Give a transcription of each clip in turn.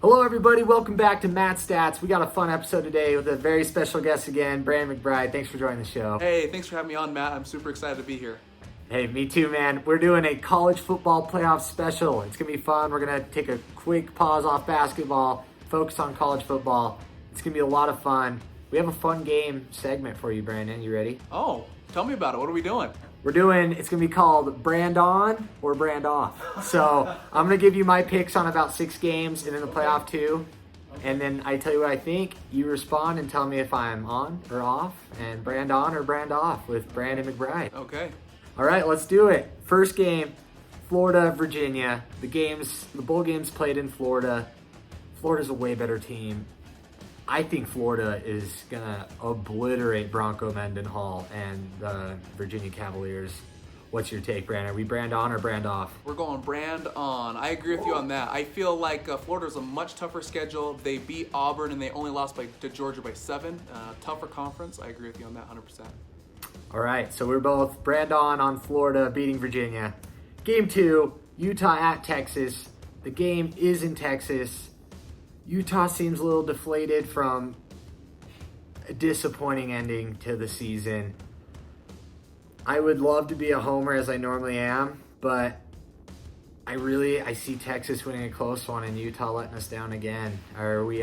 Hello, everybody. Welcome back to Matt Stats. We got a fun episode today with a very special guest again, Brandon McBride. Thanks for joining the show. Hey, thanks for having me on, Matt. I'm super excited to be here. Hey, me too, man. We're doing a college football playoff special. It's going to be fun. We're going to take a quick pause off basketball, focus on college football. It's going to be a lot of fun. We have a fun game segment for you, Brandon. You ready? Oh, tell me about it. What are we doing? It's going to be called Brand On or Brand Off. So I'm going to give you my picks on about 6 games and then the playoff 2. And then I tell you what I think. You respond and tell me if I'm on or off. And brand on or brand off with Brandon McBride. Okay. All right, let's do it. First game, Florida, Virginia. The bowl games played in Florida. Florida's a way better team. I think Florida is going to obliterate Bronco Mendenhall and the Virginia Cavaliers. What's your take, Brandon? Are we brand on or brand off? We're going brand on. I agree with you on that. I feel like Florida's a much tougher schedule. They beat Auburn and they only lost to Georgia by 7. Tougher conference. I agree with you on that 100%. All right, so we're both brand on Florida beating Virginia. Game 2, Utah at Texas. The game is in Texas. Utah seems a little deflated from a disappointing ending to the season. I would love to be a homer as I normally am, but I see Texas winning a close one and Utah letting us down again. Are we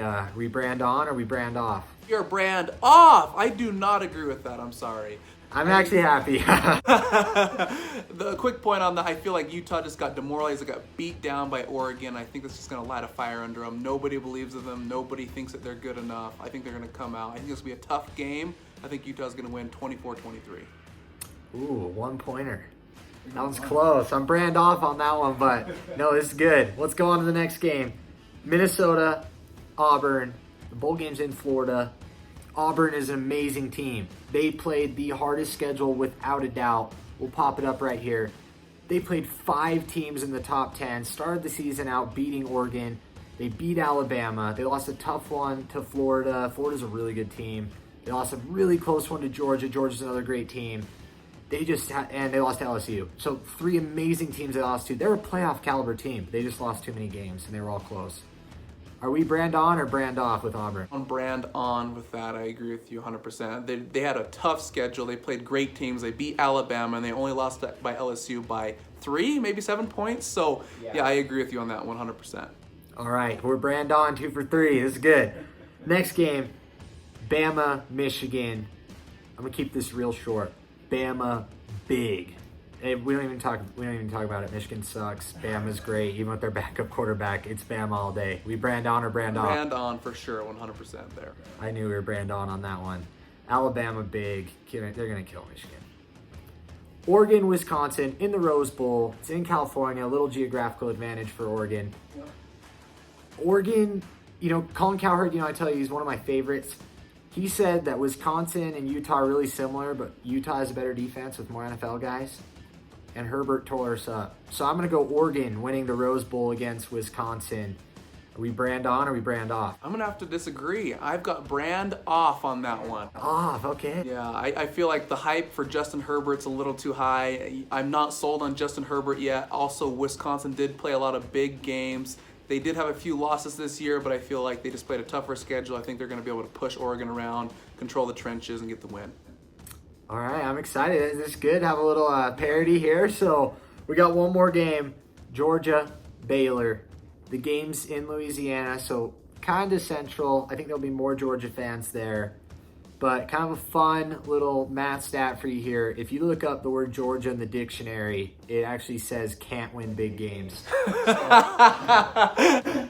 brand on or we brand off? You're brand off. I do not agree with that. I'm sorry. I'm actually happy. The quick point on that, I feel like Utah just got demoralized. They got beat down by Oregon. I think that's just going to light a fire under them. Nobody believes in them. Nobody thinks that they're good enough. I think they're going to come out. I think this will be a tough game. I think Utah's going to win 24-23. Ooh, 1-pointer. That one's close. I'm brand off on that one, but no, this is good. Let's go on to the next game. Minnesota, Auburn. The bowl game's in Florida. Auburn is an amazing team. They played the hardest schedule without a doubt. We'll pop it up right here. They played 5 teams in the top 10, started the season out beating Oregon. They beat Alabama. They lost a tough one to Florida. Florida's a really good team. They lost a really close one to Georgia. Georgia's another great team. And they lost to LSU. So 3 amazing teams they lost to. They're a playoff caliber team. They just lost too many games, and they were all close. Are we brand on or brand off with Auburn? On brand on with that, I agree with you 100%. They had a tough schedule. They played great teams. They beat Alabama, and they only lost by LSU by 3, maybe 7 points. So, yeah, I agree with you on that 100%. All right, we're brand on 2 for 3. This is good. Next game, Bama, Michigan. I'm gonna keep this real short. Bama, big. Hey, we don't even talk about it. Michigan sucks. Bama's great. Even with their backup quarterback, it's Bama all day. We brand on or brand off? Brand on for sure, 100% there. I knew we were brand on that one. Alabama, big. They're going to kill Michigan. Oregon, Wisconsin in the Rose Bowl. It's in California. A little geographical advantage for Oregon. Oregon, Colin Cowherd, I tell you, he's one of my favorites. He said that Wisconsin and Utah are really similar, but Utah has a better defense with more NFL guys. And Herbert tore us up. So I'm going to go Oregon winning the Rose Bowl against Wisconsin. Are we brand on or are we brand off? I'm going to have to disagree. I've got brand off on that one. Off, okay. Yeah, I feel like the hype for Justin Herbert's a little too high. I'm not sold on Justin Herbert yet. Also, Wisconsin did play a lot of big games. They did have a few losses this year, but I feel like they just played a tougher schedule. I think they're going to be able to push Oregon around, control the trenches, and get the win. All right, I'm excited. This is good. Have a little parody here. So we got one more game, Georgia, Baylor. The game's in Louisiana, so kind of central. I think there'll be more Georgia fans there. But kind of a fun little math stat for you here. If you look up the word Georgia in the dictionary, it actually says can't win big games.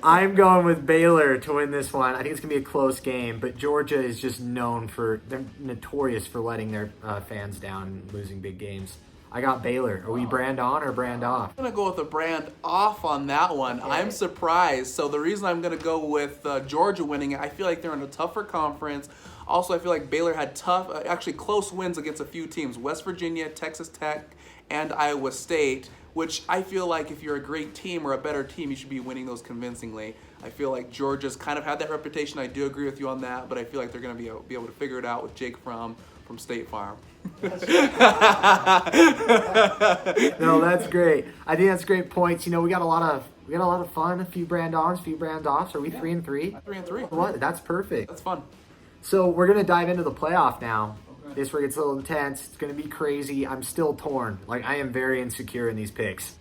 I'm going with Baylor to win this one. I think it's going to be a close game, but Georgia is just they're notorious for letting their fans down and losing big games. I got Baylor. Are we brand on or brand off? I'm going to go with a brand off on that one. Okay. I'm surprised. So the reason I'm going to go with Georgia winning it, I feel like they're in a tougher conference. Also, I feel like Baylor had actually close wins against a few teams. West Virginia, Texas Tech, and Iowa State, which I feel like if you're a great team or a better team, you should be winning those convincingly. I feel like Georgia's kind of had that reputation. I do agree with you on that, but I feel like they're going to be able to figure it out with Jake from State Farm. No, that's great. I think that's great points. You know, we got a lot of fun. A few brand-ons, a few brand-offs. Are we 3-3? 3-3. What? That's perfect. That's fun. So we're gonna dive into the playoff now. Okay. This where it gets a little intense. It's gonna be crazy. I'm still torn. Like, I am very insecure in these picks.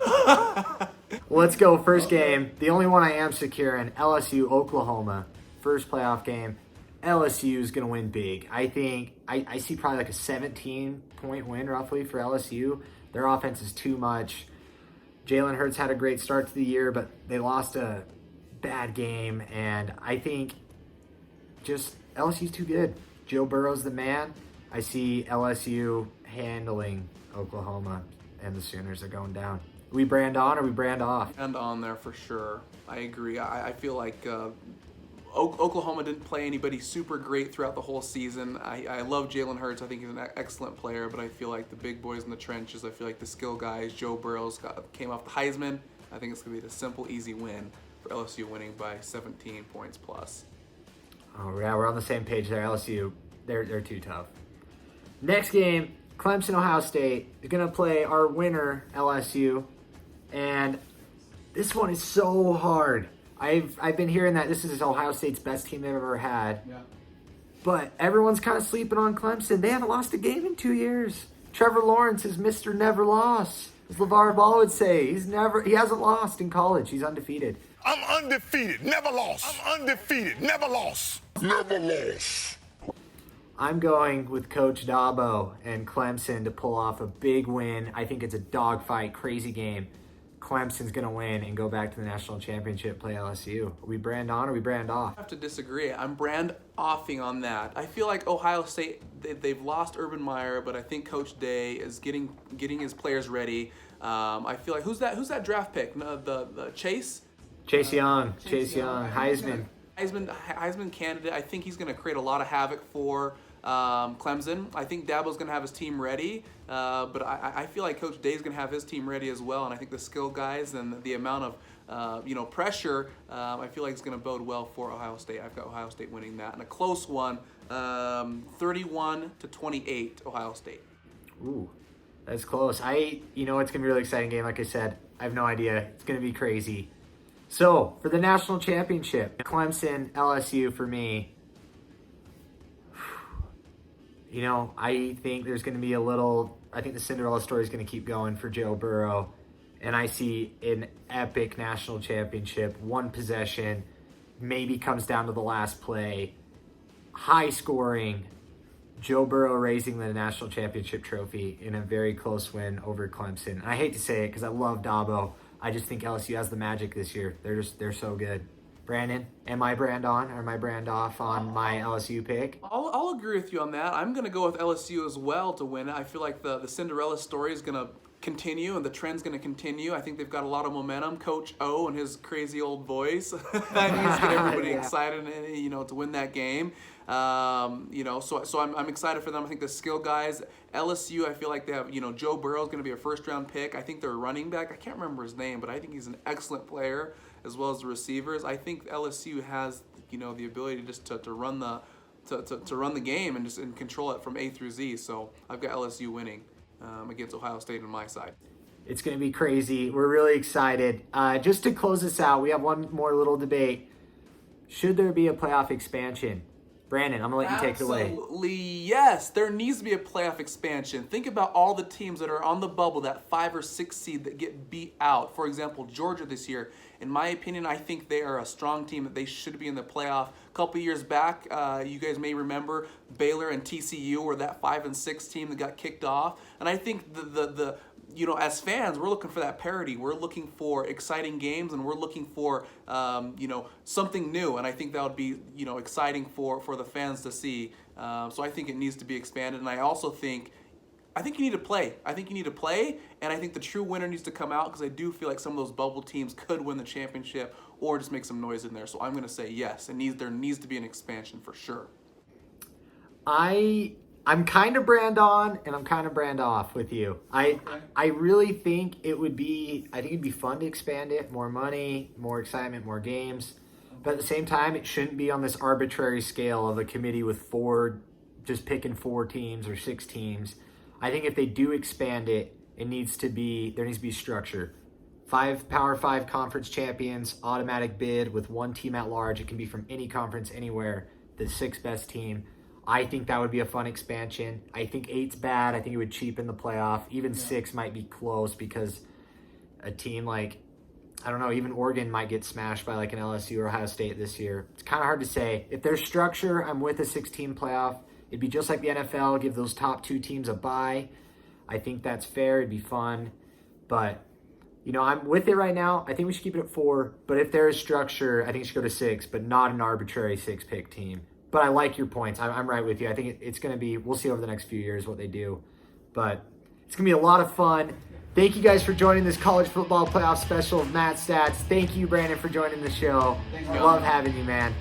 Let's go. First game. The only one I am secure in, LSU Oklahoma. First playoff game. LSU is going to win big. I think I see probably like a 17-point win roughly for LSU. Their offense is too much. Jalen Hurts had a great start to the year, but they lost a bad game. And I think just LSU's too good. Joe Burrow's the man. I see LSU handling Oklahoma, and the Sooners are going down. We brand on or we brand off? And on there for sure. I agree. I feel like Oklahoma didn't play anybody super great throughout the whole season. I love Jalen Hurts. I think he's an excellent player, but I feel like the big boys in the trenches, I feel like the skill guys, Joe Burrow came off the Heisman. I think it's going to be a simple, easy win for LSU winning by 17 points plus. Oh, yeah, we're on the same page there. LSU, they're too tough. Next game, Clemson, Ohio State is going to play our winner, LSU. And this one is so hard. I've been hearing that this is Ohio State's best team they've ever had. Yeah. But everyone's kind of sleeping on Clemson. They haven't lost a game in 2 years. Trevor Lawrence is Mr. Never Lost. As LeVar Ball would say, he hasn't lost in college. He's undefeated. I'm undefeated, never lost. I'm undefeated, never lost. Never lost. I'm going with Coach Dabo and Clemson to pull off a big win. I think it's a dogfight, crazy game. Clemson's going to win and go back to the national championship, play LSU. Are we brand on or we brand off? I have to disagree. I'm brand offing on that. I feel like Ohio State, they've lost Urban Meyer, but I think Coach Day is getting his players ready. I feel like, who's that draft pick? The Chase? Chase Young, Heisman candidate. I think he's going to create a lot of havoc for Clemson. I think Dabo's going to have his team ready, but I feel like Coach Day's going to have his team ready as well, and I think the skill guys and the amount of pressure, I feel like it's going to bode well for Ohio State. I've got Ohio State winning that, and a close one, 31-28, Ohio State. Ooh, that's close. It's going to be a really exciting game. Like I said, I have no idea. It's going to be crazy. So, for the national championship, Clemson, LSU for me. I think there's going to be I think the Cinderella story is going to keep going for Joe Burrow. And I see an epic national championship, one possession, maybe comes down to the last play. High scoring, Joe Burrow raising the national championship trophy in a very close win over Clemson. And I hate to say it because I love Dabo. I just think LSU has the magic this year. They're so good. Brandon, am I brand on or am I brand off on my LSU pick? I'll agree with you on that. I'm going to go with LSU as well to win it. I feel like the Cinderella story is going to continue and the trend's going to continue. I think they've got a lot of momentum. Coach O and his crazy old voice, he's getting everybody excited, to win that game. So I'm excited for them. I think the skill guys, LSU, I feel like they have, Joe Burrow is going to be a first-round pick. I think their running back, I can't remember his name, but I think he's an excellent player, as well as the receivers. I think LSU has, the ability just to run the game and control it from A through Z. So I've got LSU winning against Ohio State on my side. It's going to be crazy. We're really excited. Just to close this out, we have one more little debate. Should there be a playoff expansion? Brandon, I'm going to let you take it away. Absolutely, yes. There needs to be a playoff expansion. Think about all the teams that are on the bubble, that 5 or 6 seed that get beat out. For example, Georgia this year. In my opinion, I think they are a strong team that they should be in the playoff. A couple years back, you guys may remember Baylor and TCU were that 5 and 6 team that got kicked off. And I think the as fans, we're looking for that parity. We're looking for exciting games, and we're looking for, something new. And I think that would be, exciting for the fans to see. So I think it needs to be expanded. And I also think you need to play. And I think the true winner needs to come out because I do feel like some of those bubble teams could win the championship or just make some noise in there. So I'm going to say yes. There needs to be an expansion for sure. I'm kind of brand on and I'm kind of brand off with you. I really think it'd be fun to expand it, more money, more excitement, more games. But at the same time, it shouldn't be on this arbitrary scale of a committee with just picking 4 teams or 6 teams. I think if they do expand it, there needs to be structure. 5 Power 5 conference champions, automatic bid with 1 team at large. It can be from any conference, anywhere, the 6th best team. I think that would be a fun expansion. I think 8's bad. I think it would cheapen the playoff. Even 6 might be close because a team like, I don't know, even Oregon might get smashed by like an LSU or Ohio State this year. It's kind of hard to say. If there's structure, I'm with a 6-team playoff. It'd be just like the NFL, give those top 2 teams a bye. I think that's fair. It'd be fun. But, I'm with it right now. I think we should keep it at 4. But if there is structure, I think it should go to 6, but not an arbitrary 6-pick team. But I like your points. I'm right with you. I think it's going to be, we'll see over the next few years what they do. But it's going to be a lot of fun. Thank you guys for joining this college football playoff special of Matt Stats. Thank you, Brandon, for joining the show. Love having you, man.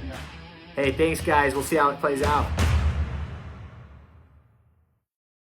Hey, thanks, guys. We'll see how it plays out.